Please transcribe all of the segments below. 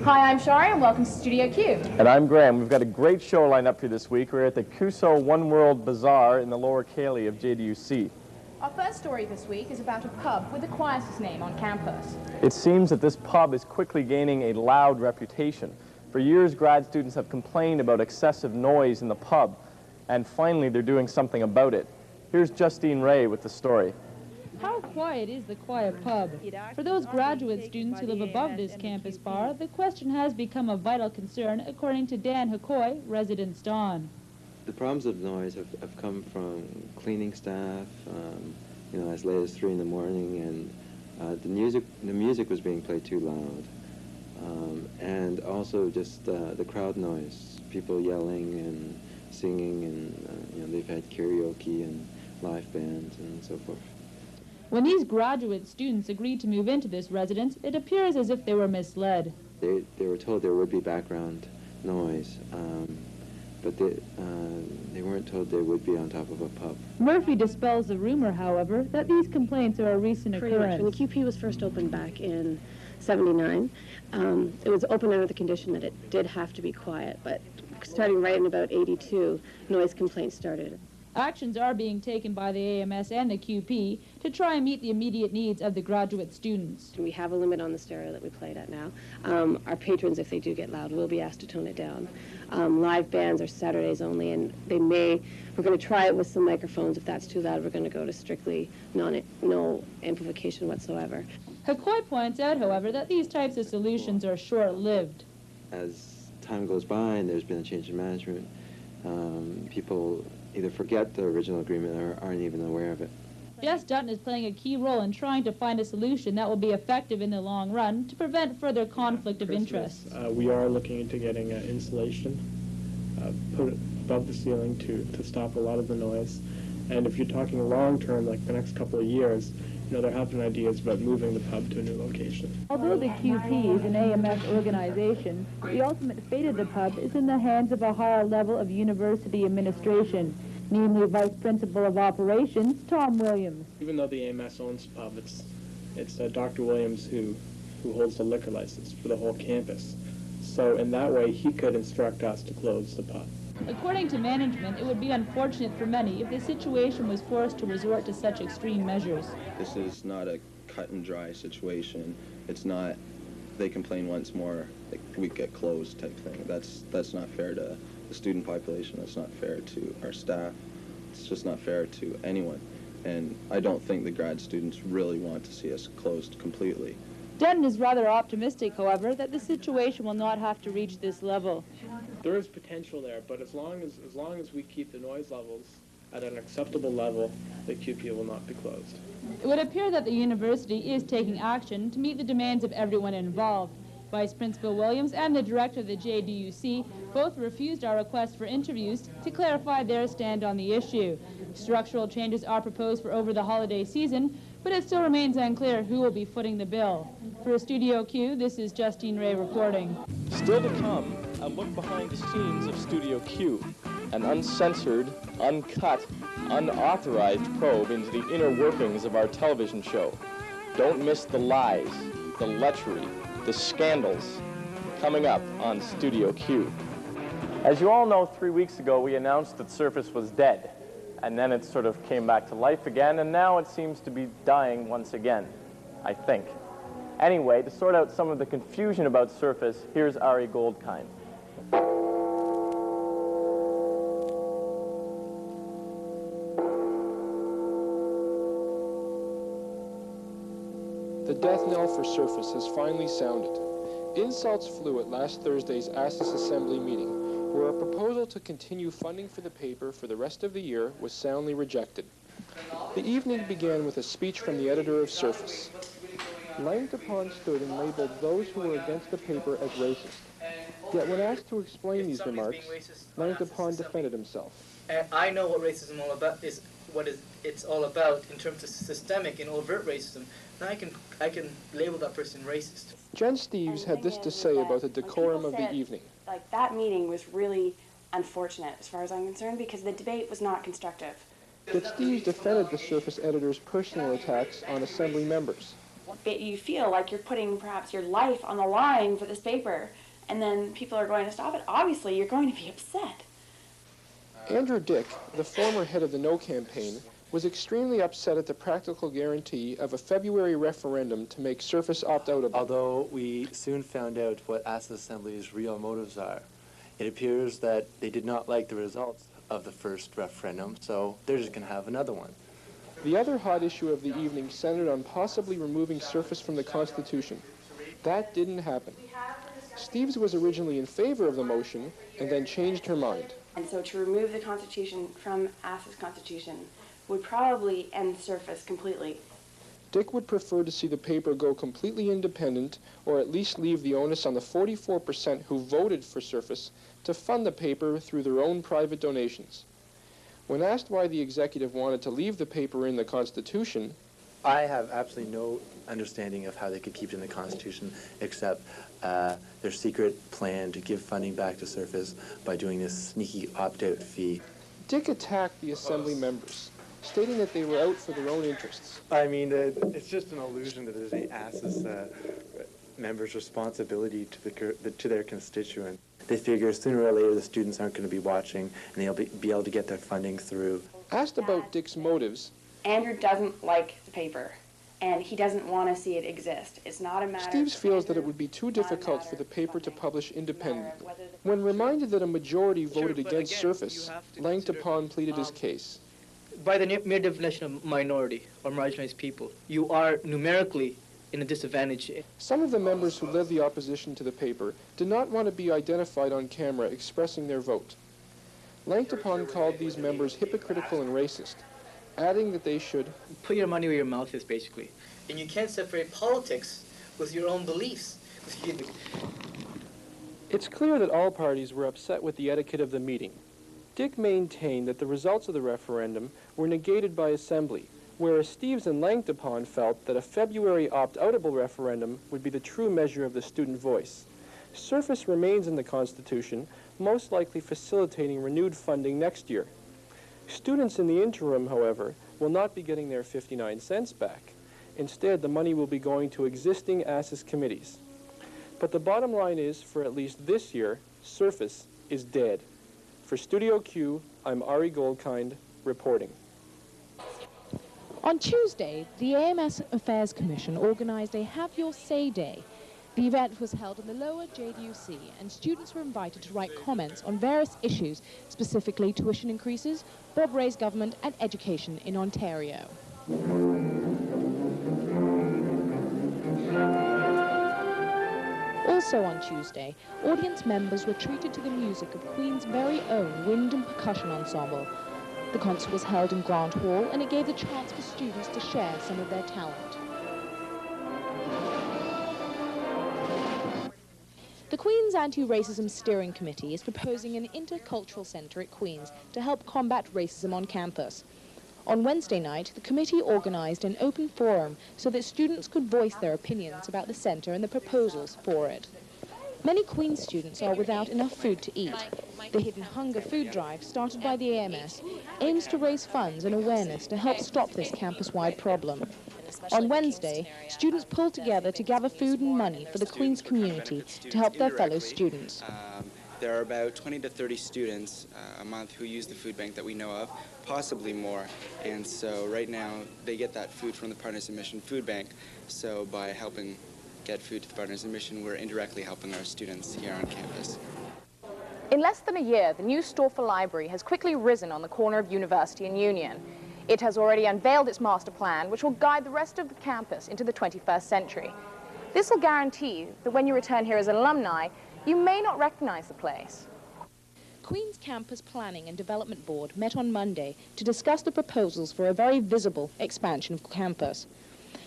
Hi, I'm Sharie, and welcome to Studio Q. And I'm Graham. We've got a great show lined up for you this week. We're at the Cuso One World Bazaar in the Lower Cayley of JDUC. Our first story this week is about a pub with the quietest name on campus. It seems that this pub is quickly gaining a loud reputation. For years, grad students have complained about excessive noise in the pub, and finally they're doing something about it. Here's Justine with the story. How quiet is the quiet pub? For those graduate students who live above this campus bar, the question has become a vital concern, according to Dan Hakoy, resident Dawn. The problems of noise have come from cleaning staff, as late as 3 in the morning, and the music was being played too loud, and also just the crowd noise, people yelling and singing, and they've had karaoke and live bands and so forth. When these graduate students agreed to move into this residence, it appears as if they were misled. They were told there would be background noise, but they weren't told they would be on top of a pub. Murphy dispels the rumor, however, that these complaints are a recent occurrence. When the QP was first opened back in '79, it was opened under the condition that it did have to be quiet, but starting right in about '82, noise complaints started. Actions are being taken by the AMS and the QP to try and meet the immediate needs of the graduate students. We have a limit on the stereo that we play it at now. Our patrons, if they do get loud, will be asked to tone it down. Live bands are Saturdays only, and we're going to try it with some microphones. If that's too loud, we're going to go to strictly no amplification whatsoever. Hakoy points out, however, that these types of solutions are short-lived. As time goes by and there's been a change in management, people either forget the original agreement or aren't even aware of it. Jess Dutton is playing a key role in trying to find a solution that will be effective in the long run to prevent further conflict of interest. We are looking into getting insulation put above the ceiling to stop a lot of the noise. And if you're talking long term, like the next couple of years, there have been ideas about moving the pub to a new location. Although the QP is an AMS organization, the ultimate fate of the pub is in the hands of a higher level of university administration, namely Vice Principal of Operations, Tom Williams. Even though the AMS owns the pub, it's Dr. Williams who holds the liquor license for the whole campus. So in that way, he could instruct us to close the pub. According to management, it would be unfortunate for many if the situation was forced to resort to such extreme measures. This is not a cut and dry situation. It's not, they complain once more, we get closed type thing. That's not fair to the student population. That's not fair to our staff. It's just not fair to anyone. And I don't think the grad students really want to see us closed completely. Dutton is rather optimistic, however, that the situation will not have to reach this level. There is potential there, but as long as we keep the noise levels at an acceptable level, the QP will not be closed. It would appear that the university is taking action to meet the demands of everyone involved. Vice Principal Williams and the director of the JDUC both refused our request for interviews to clarify their stand on the issue. Structural changes are proposed for over the holiday season, but it still remains unclear who will be footing the bill. For Studio Q, this is Justine reporting. Still to come, a look behind the scenes of Studio Q, an uncensored, uncut, unauthorized probe into the inner workings of our television show. Don't miss the lies, the lechery, the scandals, coming up on Studio Q. As you all know, 3 weeks ago we announced that Surface was dead, and then it sort of came back to life again, and now it seems to be dying once again, I think. Anyway, to sort out some of the confusion about Surface, here's Ari Goldkind. The death knell for Surface has finally sounded. Insults flew at last Thursday's ASIS Assembly meeting, where a proposal to continue funding for the paper for the rest of the year was soundly rejected. The evening began with a speech from the editor of Surface. Langdon stood and labeled those who were against the paper as racist. Yet when asked to explain these remarks, Langdon defended himself. And I know what racism all about is it's all about in terms of systemic and overt racism. Now I can label that person racist. Jen Steeves had this to say about the decorum of the evening. Like, that meeting was really unfortunate as far as I'm concerned because the debate was not constructive. But Steeves defended the Surface editor's personal attacks on Assembly members. you feel like you're putting perhaps your life on the line for this paper, and then people are going to stop it, obviously you're going to be upset. Andrew Dick, the former head of the No campaign, was extremely upset at the practical guarantee of a February referendum to make Surface opt-outable. Although we soon found out what ASSA Assembly's real motives are, it appears that they did not like the results of the first referendum, so they're just going to have another one. The other hot issue of the evening centered on possibly removing Surface from the Constitution. That didn't happen. Steves was originally in favor of the motion and then changed her mind. And so to remove the Constitution from ASSA's Constitution would probably end Surface completely. Dick would prefer to see the paper go completely independent, or at least leave the onus on the 44% who voted for Surface to fund the paper through their own private donations. When asked why the executive wanted to leave the paper in the Constitution, I have absolutely no understanding of how they could keep it in the Constitution except their secret plan to give funding back to Surface by doing this sneaky opt-out fee. Dick attacked the Assembly members, stating that they were out for their own interests. I mean, it's just an illusion that it is the ASSA's members' responsibility to their constituents. They figure sooner or later the students aren't going to be watching and they'll be able to get their funding through. Asked about Dick's motives, Andrew doesn't like the paper, and he doesn't want to see it exist. It's not a matter... Steves feels that it would be too difficult for the paper to publish independently. When reminded that a majority voted against Surface, Langtopon pleaded his case. By the mere definition of minority or marginalized people, you are numerically in a disadvantage. Some of the members who led the opposition to the paper did not want to be identified on camera expressing their vote. Langtopon called these members hypocritical and racist, adding that they should put your money where your mouth is, basically. And you can't separate politics with your own beliefs. It's clear that all parties were upset with the etiquette of the meeting. Dick maintained that the results of the referendum were negated by Assembly, whereas Steves and Langtopon felt that a February opt-outable referendum would be the true measure of the student voice. Surface remains in the Constitution, most likely facilitating renewed funding next year. Students in the interim, however, will not be getting their 59 cents back. Instead, the money will be going to existing ASSA's committees. But the bottom line is, for at least this year, Surface is dead. For Studio Q, I'm Ari Goldkind, reporting. On Tuesday, the AMS Affairs Commission organised a Have Your Say Day. The event was held in the lower JDUC, and students were invited to write comments on various issues, specifically tuition increases, Bob Rae's government, and education in Ontario. Also on Tuesday, audience members were treated to the music of Queen's very own wind and percussion ensemble. The concert was held in Grant Hall, and it gave the chance for students to share some of their talent. The Queen's Anti-Racism Steering Committee is proposing an intercultural centre at Queen's to help combat racism on campus. On Wednesday night, the committee organised an open forum so that students could voice their opinions about the centre and the proposals for it. Many Queen's students are without enough food to eat. The Hidden Hunger food drive, started by the AMS, aims to raise funds and awareness to help stop this campus-wide problem. On Wednesday, students pulled together to gather food and money for the Queen's community to help their fellow students. There are about 20 to 30 students a month who use the food bank that we know of, possibly more. And so right now, they get that food from the Partners in Mission Food Bank. So by helping get food to the Partners in Mission, we're indirectly helping our students here on campus. In less than a year, the new Stauffer Library has quickly risen on the corner of University and Union. It has already unveiled its master plan, which will guide the rest of the campus into the 21st century. This will guarantee that when you return here as an alumni, you may not recognize the place. Queen's Campus Planning and Development Board met on Monday to discuss the proposals for a very visible expansion of campus.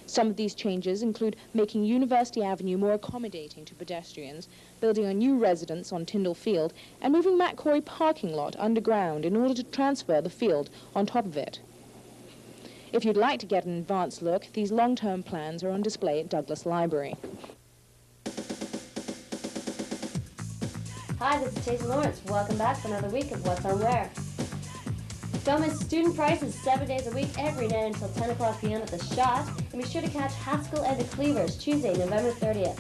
Some of these changes include making University Avenue more accommodating to pedestrians, building a new residence on Tyndall Field, and moving Matt Corey parking lot underground in order to transfer the field on top of it. If you'd like to get an advanced look, these long-term plans are on display at Douglas Library. Hi, this is Jason Lawrence. Welcome back for another week of What's on Where. Don't miss student prices 7 days a week, every day until 10 o'clock p.m. at The Shot. And be sure to catch Haskell and the Cleavers Tuesday, November 30th.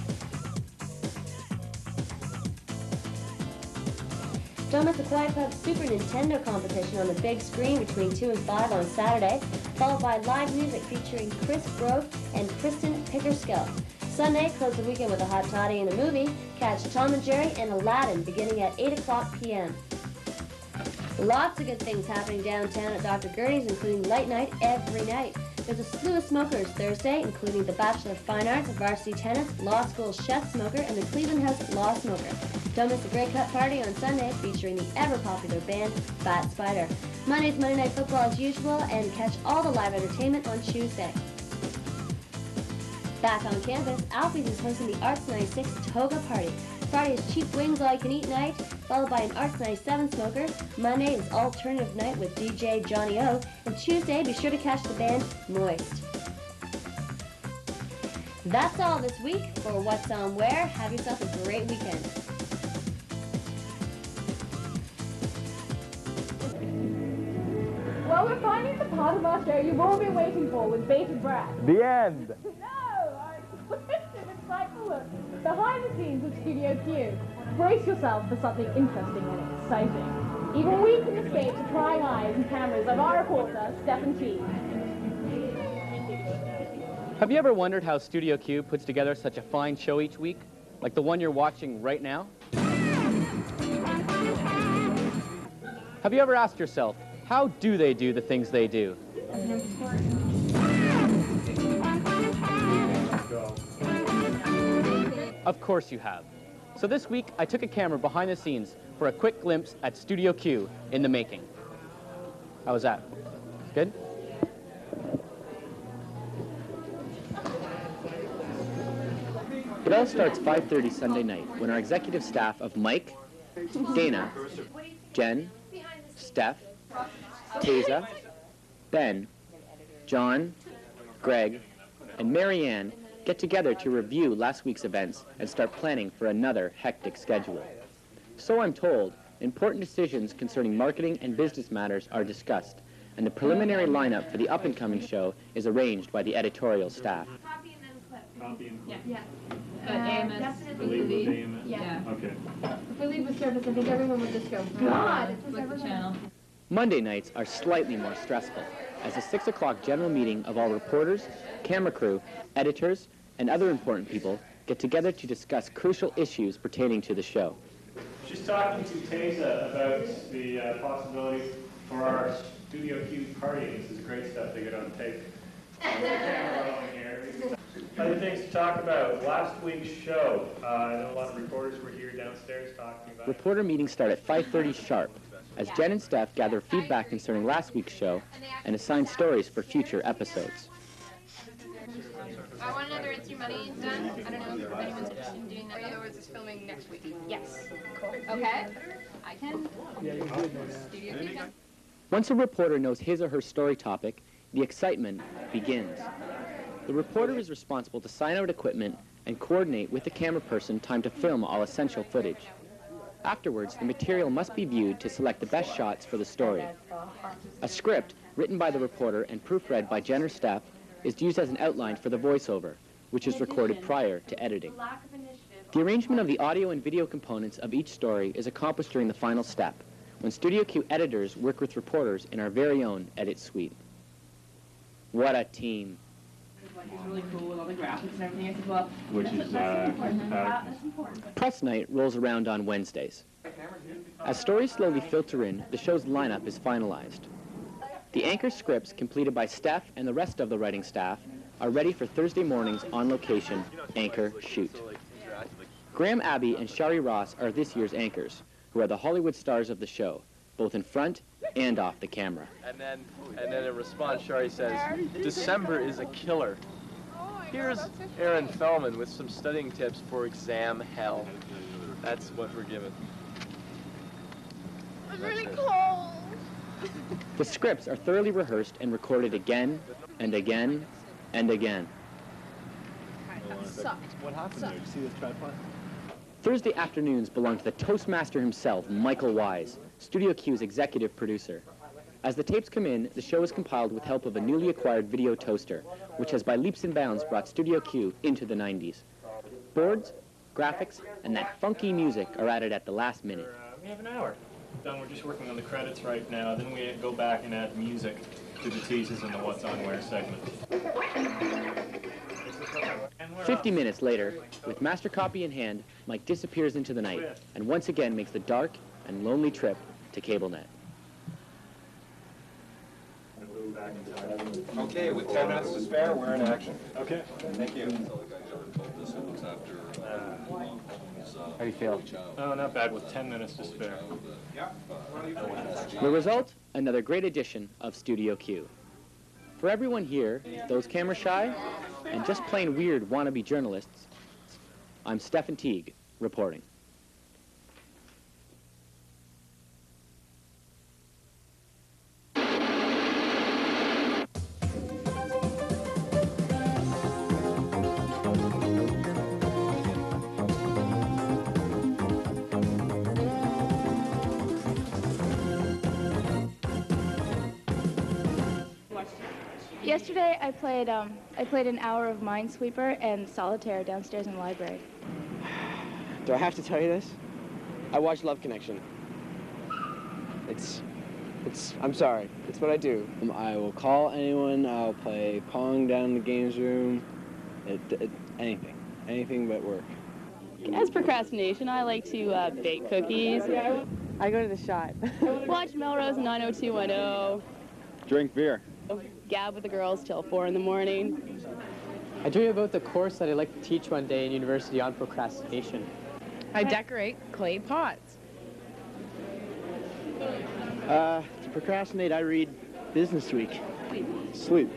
Don't miss the Quiet Club Super Nintendo competition on the big screen between 2 and 5 on Saturday, followed by live music featuring Chris Grove and Kristen Pickerskill. Sunday, close the weekend with a hot toddy and a movie. Catch Tom and Jerry and Aladdin beginning at 8 o'clock p.m. Lots of good things happening downtown at Dr. Gertie's, including Light Night every night. There's a slew of smokers Thursday, including the Bachelor of Fine Arts, Varsity Tennis, Law School Chef Smoker, and the Cleveland House Law Smoker. Don't miss the Grey Cup Party on Sunday, featuring the ever-popular band Fat Spider. Monday's Monday Night Football as usual, and catch all the live entertainment on Tuesday. Back on campus, Alfie's is hosting the Arts 96 Toga Party. Friday is cheap wings all-you-can-eat night, followed by an Arts 97 smoker. Monday is alternative night with DJ Johnny O. And Tuesday, be sure to catch the band Moist. That's all this week for What's On Where. Have yourself a great weekend. Well, we're finally at the part of our show you've all been waiting for with bated breath. The end. No, our exclusive, insightful look behind the scenes of Studio Q. Brace yourself for something interesting and exciting. Even we can escape the prying eyes and cameras of our reporter, Stefan Teague. Have you ever wondered how Studio Q puts together such a fine show each week? Like the one you're watching right now? Have you ever asked yourself, how do they do the things they do? Of course you have. So this week, I took a camera behind the scenes for a quick glimpse at Studio Q in the making. How was that? Good? It all starts 5:30 Sunday night when our executive staff of Mike, Dana, Jen, Steph, Taza, Ben, John, Greg, and Marianne get together to review last week's events and start planning for another hectic schedule. So I'm told, important decisions concerning marketing and business matters are discussed, and the preliminary lineup for the up-and-coming show is arranged by the editorial staff. Copy and then clip. Yeah. Definitely. Yeah. Okay. If we leave the service, I think everyone would just go, God, it's Flip the channel. Monday nights are slightly more stressful, as a 6 o'clock general meeting of all reporters, camera crew, editors, and other important people get together to discuss crucial issues pertaining to the show. Just talking to Taza about the possibilities for our Studio Q party. This is great stuff to get on tape. Other things to talk about. Last week's show. I know a lot of reporters were here downstairs talking about it. Reporter meetings start at 5:30 sharp, as Jen and Steph gather feedback concerning last week's show and assign stories for future episodes. I want another It's Your Money done. I don't know if anyone's interested in doing that. In other words, it's filming next week. Yes. Cool. Okay. I can. Studio Q can. Once a reporter knows his or her story topic, the excitement begins. The reporter is responsible to sign out equipment and coordinate with the camera person time to film all essential footage. Afterwards, the material must be viewed to select the best shots for the story. A script, written by the reporter and proofread by Jen or Steph, is used as an outline for the voiceover, which is recorded prior to editing. The arrangement of the audio and video components of each story is accomplished during the final step, when Studio Q editors work with reporters in our very own edit suite. What a team. It's really cool with all the graphics and everything as well. Which is That's important. Press night rolls around on Wednesdays. As stories slowly filter in, the show's lineup is finalized. The anchor scripts, completed by Steph and the rest of the writing staff, are ready for Thursday morning's on-location anchor shoot. Graham Abbey and Sharie Ross are this year's anchors, who are the Hollywood stars of the show, both in front and off the camera. And then in response, Sharie says, December is a killer. Here's Aaron Fellman with some studying tips for exam hell. That's what we're given. I'm really cold. The scripts are thoroughly rehearsed and recorded again and again and again. What happened there? Did you see this tripod? Thursday afternoons belong to the Toastmaster himself, Michael Wise, Studio Q's executive producer. As the tapes come in, the show is compiled with help of a newly acquired video toaster, which has by leaps and bounds brought Studio Q into the 90s. Boards, graphics, and that funky music are added at the last minute. We have an hour. Done. We're just working on the credits right now. Then we go back and add music to the teases and the What's On Where segment. 50 minutes later, with master copy in hand, Mike disappears into the night and once again makes the dark and lonely trip to CableNet. Okay, with 10 minutes to spare, we're in action. Okay. Thank you. How do you feel? Oh, not bad with 10 minutes to spare. The result? Another great edition of Studio Q. For everyone here, those camera shy, and just plain weird wannabe journalists, I'm Stefan Teague, reporting. Yesterday I played an hour of Minesweeper and Solitaire downstairs in the library. Do I have to tell you this? I watched Love Connection. I'm sorry. It's what I do. I will call anyone. I'll play Pong down in the games room. Anything but work. As procrastination, I like to bake cookies. I go to the shop. Watch Melrose 90210. Drink beer. Gab with the girls till 4 in the morning. I dream about the course that I'd like to teach one day in university on procrastination. I decorate clay pots. To procrastinate, I read Business Week. Sleep.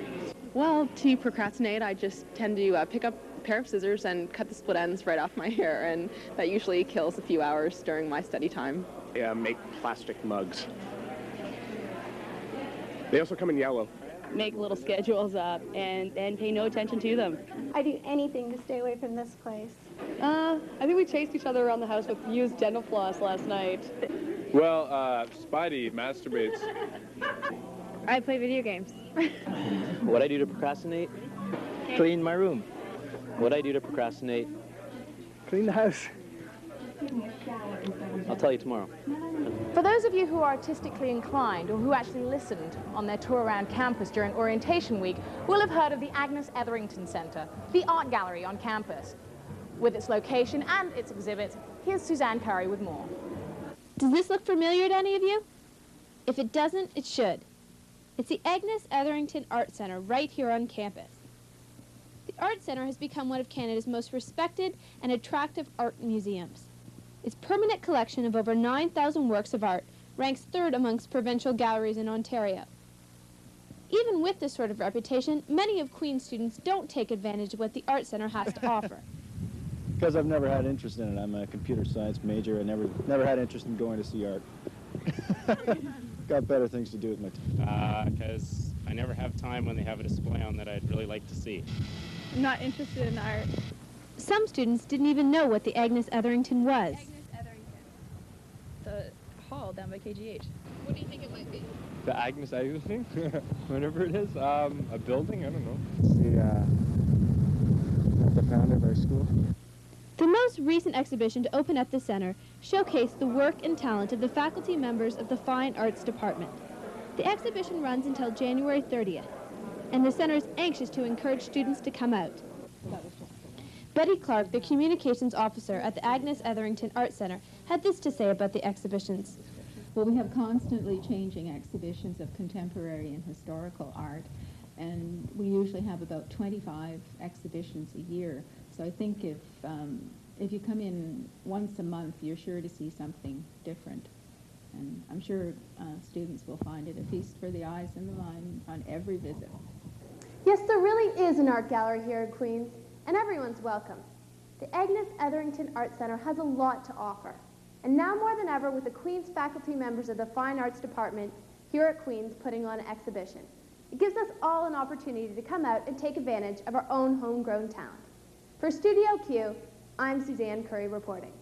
Well, to procrastinate, I just tend to pick up a pair of scissors and cut the split ends right off my hair, and that usually kills a few hours during my study time. Yeah, make plastic mugs. They also come in yellow. Make little schedules up and pay no attention to them. I do anything to stay away from this place. I think we chased each other around the house with used dental floss last night. Well, Spidey masturbates. I play video games. What I do to procrastinate? Clean my room. What I do to procrastinate? Clean the house. I'll tell you tomorrow. For those of you who are artistically inclined or who actually listened on their tour around campus during orientation week will have heard of the Agnes Etherington Center, the art gallery on campus. With its location and its exhibits, here's Susanne Currie with more. Does this look familiar to any of you? If it doesn't, it should. It's the Agnes Etherington Art Center right here on campus. The Art Center has become one of Canada's most respected and attractive art museums. Its permanent collection of over 9,000 works of art ranks third amongst provincial galleries in Ontario. Even with this sort of reputation, many of Queen's students don't take advantage of what the Art Center has to offer. Because I've never had interest in it. I'm a computer science major and never had interest in going to see art. Got better things to do with my time. Because I never have time when they have a display on that I'd really like to see. I'm not interested in art. Some students didn't even know what the Agnes Etherington was. The hall down by KGH. What do you think it might be? The Agnes Etherington, whatever it is. A building, I don't know. The founder of our school. The most recent exhibition to open at the center showcased the work and talent of the faculty members of the Fine Arts Department. The exhibition runs until January 30th, and the center is anxious to encourage students to come out. Betty Clark, the communications officer at the Agnes Etherington Art Center, had this to say about the exhibitions. Well, we have constantly changing exhibitions of contemporary and historical art, and we usually have about 25 exhibitions a year. So I think if you come in once a month, you're sure to see something different. And I'm sure students will find it a feast for the eyes and the mind on every visit. Yes, there really is an art gallery here in Queens, and everyone's welcome. The Agnes Etherington Art Center has a lot to offer. And now more than ever, with the Queens faculty members of the Fine Arts Department here at Queens putting on an exhibition, it gives us all an opportunity to come out and take advantage of our own homegrown talent. For Studio Q, I'm Susanne Currie reporting.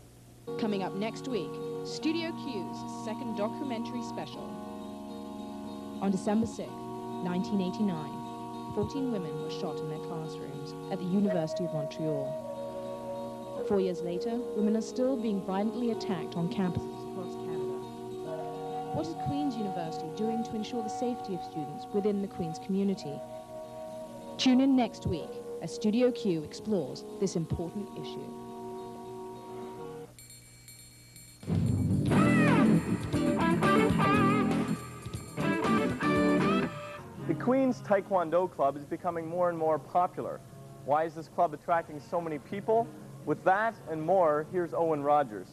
Coming up next week, Studio Q's second documentary special. On December 6, 1989, 14 women were shot in their classrooms at the University of Montreal. 4 years later, women are still being violently attacked on campuses across Canada. What is Queen's University doing to ensure the safety of students within the Queen's community? Tune in next week as Studio Q explores this important issue. The Queen's Taekwondo Club is becoming more and more popular. Why is this club attracting so many people? With that and more, here's Owen Rogers.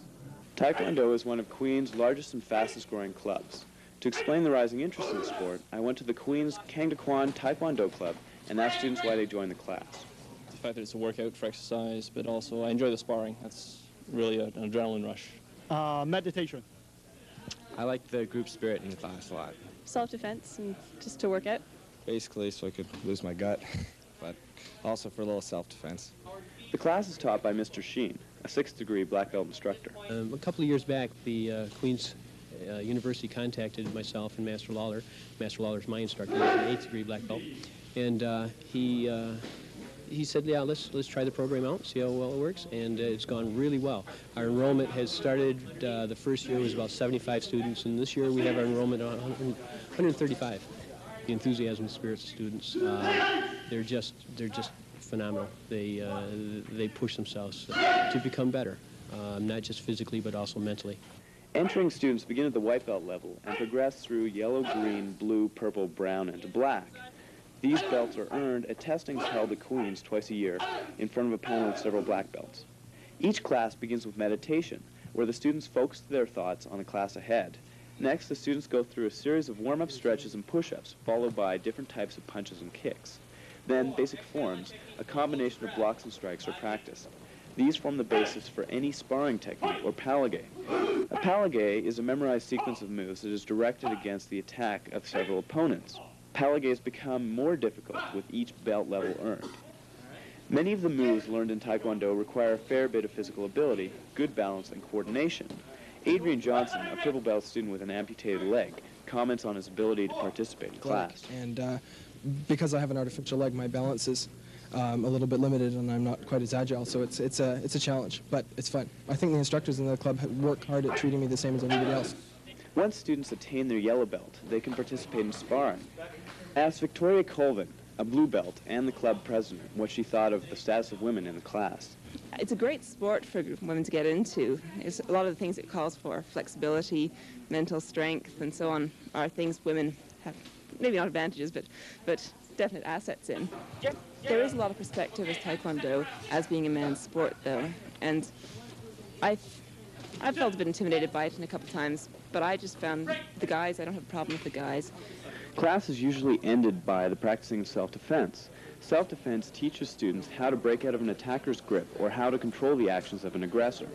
Taekwondo is one of Queen's largest and fastest growing clubs. To explain the rising interest in the sport, I went to the Queen's Kwon Taekwondo Club and asked students why they joined the class. The fact that it's a workout for exercise, but also I enjoy the sparring. That's really an adrenaline rush. Meditation. I like the group spirit in the class a lot. Self-defense and just to work out. Basically so I could lose my gut, but also for a little self-defense. The class is taught by Mr. Sheen, a 6th degree black belt instructor. A couple of years back, the Queen's University contacted myself and Master Lawler. Master Lawler's my instructor. He's an 8th degree black belt. And he said, yeah, let's try the program out, see how well it works, and it's gone really well. Our enrollment has started, the first year was about 75 students, and this year we have our enrollment on 135. The enthusiasm and spirits of students, they're just phenomenal. They push themselves to become better, not just physically, but also mentally. Entering students begin at the white belt level and progress through yellow, green, blue, purple, brown, and to black. These belts are earned at testings held at Queen's twice a year in front of a panel of several black belts. Each class begins with meditation, where the students focus their thoughts on the class ahead. Next, the students go through a series of warm-up stretches and push-ups, followed by different types of punches and kicks. Then, basic forms, a combination of blocks and strikes, are practiced. These form the basis for any sparring technique, or palliague. A palliague is a memorized sequence of moves that is directed against the attack of several opponents. Palliagues become more difficult with each belt level earned. Many of the moves learned in Taekwondo require a fair bit of physical ability, good balance, and coordination. Adrian Johnson, a purple belt student with an amputated leg, comments on his ability to participate in class. And because I have an artificial leg, my balance is a little bit limited, and I'm not quite as agile, so it's a challenge, but it's fun. I think the instructors in the club work hard at treating me the same as anybody else. Once students attain their yellow belt, they can participate in sparring. I asked Victoria Colvin, a blue belt and the club president, what she thought of the status of women in the class. It's a great sport for women to get into. It's a lot of the things it calls for, flexibility, mental strength, and so on, are things women have, maybe not advantages, but definite assets in. There is a lot of perspective as Taekwondo as being a man's sport, though, and I've felt a bit intimidated by it a couple of times, but I just found the guys, I don't have a problem with the guys. Class is usually ended by the practicing of self-defense. Self-defense teaches students how to break out of an attacker's grip or how to control the actions of an aggressor.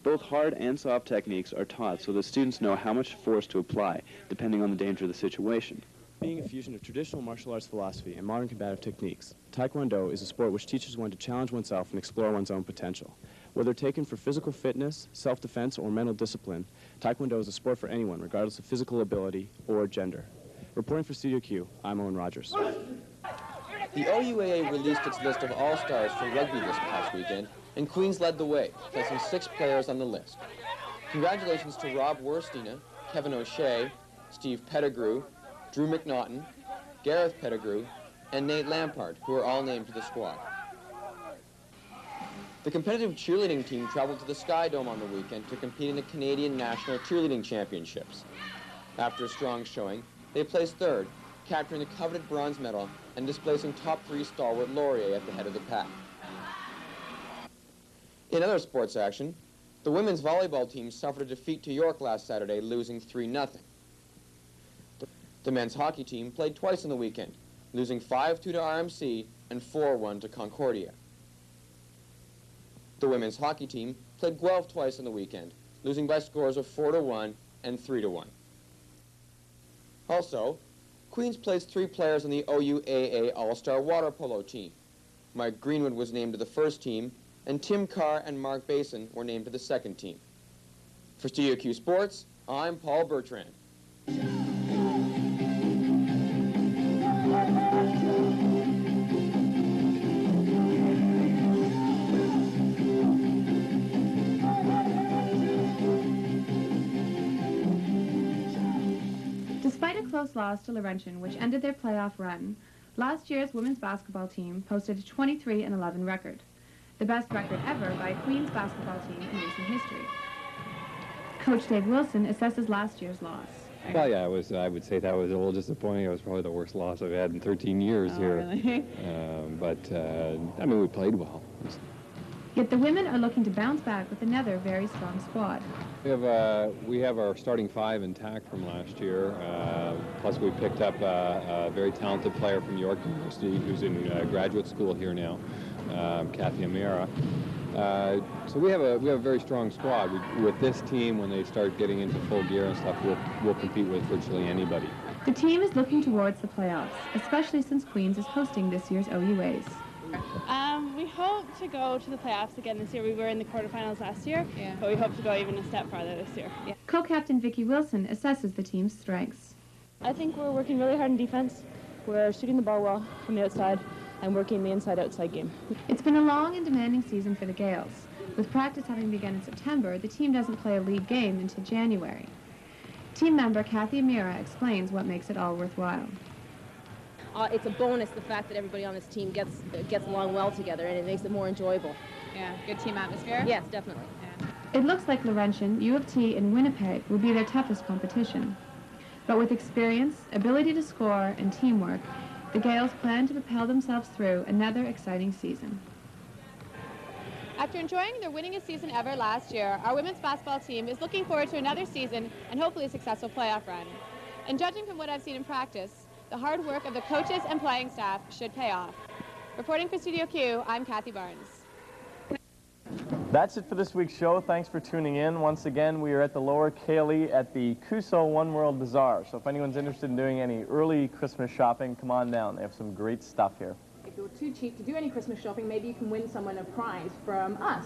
Both hard and soft techniques are taught so that students know how much force to apply, depending on the danger of the situation. Being a fusion of traditional martial arts philosophy and modern combative techniques, Taekwondo is a sport which teaches one to challenge oneself and explore one's own potential. Whether taken for physical fitness, self-defense, or mental discipline, Taekwondo is a sport for anyone, regardless of physical ability or gender. Reporting for Studio Q, I'm Owen Rogers. The OUAA released its list of all-stars for rugby this past weekend, and Queens led the way, placing 6 players on the list. Congratulations to Rob Worstina, Kevin O'Shea, Steve Pettigrew, Drew McNaughton, Gareth Pettigrew, and Nate Lampard, who are all named to the squad. The competitive cheerleading team traveled to the Sky Dome on the weekend to compete in the Canadian National Cheerleading Championships. After a strong showing, they placed 3rd, capturing the coveted bronze medal and displacing top 3 stalwart Laurier at the head of the pack. In other sports action, the women's volleyball team suffered a defeat to York last Saturday, losing 3-0. The men's hockey team played twice on the weekend, losing 5-2 to RMC and 4-1 to Concordia. The women's hockey team played Guelph twice on the weekend, losing by scores of 4-1 and 3-1. Also, Queens placed 3 players on the OUAA All-Star Water Polo team. Mike Greenwood was named to the first team, and Tim Carr and Mark Basin were named to the second team. For Studio Q Sports, I'm Paul Bertrand. close loss to Laurentian, which ended their playoff run, last year's women's basketball team posted a 23-11 record, the best record ever by a Queen's basketball team in recent history. Coach Dave Wilson assesses last year's loss. Well, yeah, I would say that was a little disappointing. It was probably the worst loss I've had in 13 years here. Really? I mean, we played well. Yet the women are looking to bounce back with another very strong squad. We have our starting five intact from last year. Plus, we picked up a very talented player from York University who's in graduate school here now, Kathy Amira. So we have a very strong squad. With this team, when they start getting into full gear and stuff, we'll compete with virtually anybody. The team is looking towards the playoffs, especially since Queens is hosting this year's OUAs. We hope to go to the playoffs again this year. We were in the quarterfinals last year, but we hope to go even a step farther this year. Yeah. Co-captain Vicki Wilson assesses the team's strengths. I think we're working really hard in defense. We're shooting the ball well from the outside and working the inside-outside game. It's been a long and demanding season for the Gales. With practice having begun in September, the team doesn't play a league game until January. Team member Kathy Amira explains what makes it all worthwhile. It's a bonus, the fact that everybody on this team gets along well together, and it makes it more enjoyable. Yeah, good team atmosphere? Yes, definitely. Yeah. It looks like Laurentian, U of T, and Winnipeg will be their toughest competition. But with experience, ability to score, and teamwork, the Gales plan to propel themselves through another exciting season. After enjoying their winningest season ever last year, our women's basketball team is looking forward to another season and hopefully a successful playoff run. And judging from what I've seen in practice, the hard work of the coaches and playing staff should pay off. Reporting for Studio Q, I'm Kathy Barnes. That's it for this week's show. Thanks for tuning in. Once again, we are at the Lower Cayley at the Cuso One World Bazaar. So if anyone's interested in doing any early Christmas shopping, come on down. They have some great stuff here. If you're too cheap to do any Christmas shopping, maybe you can win someone a prize from us.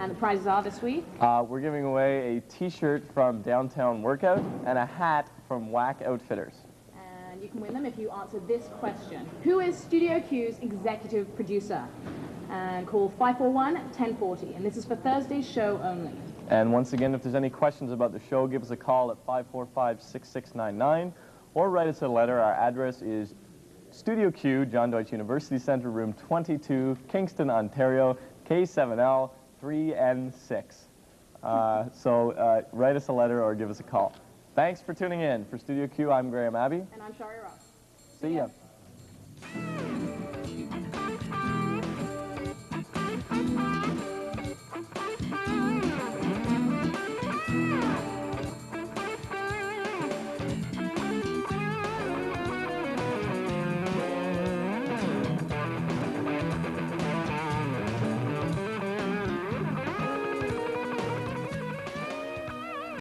And the prizes are this week? We're giving away a t-shirt from Downtown Workout and a hat from Whack Outfitters. And you can win them if you answer this question. Who is Studio Q's executive producer? And call 541-1040. And this is for Thursday's show only. And once again, if there's any questions about the show, give us a call at 545-6699 or write us a letter. Our address is Studio Q, John Deutsch University Center, room 22, Kingston, Ontario, K7L 3N6. So write us a letter or give us a call. Thanks for tuning in. For Studio Q, I'm Graham Abbey. And I'm Sharie Ross. See ya.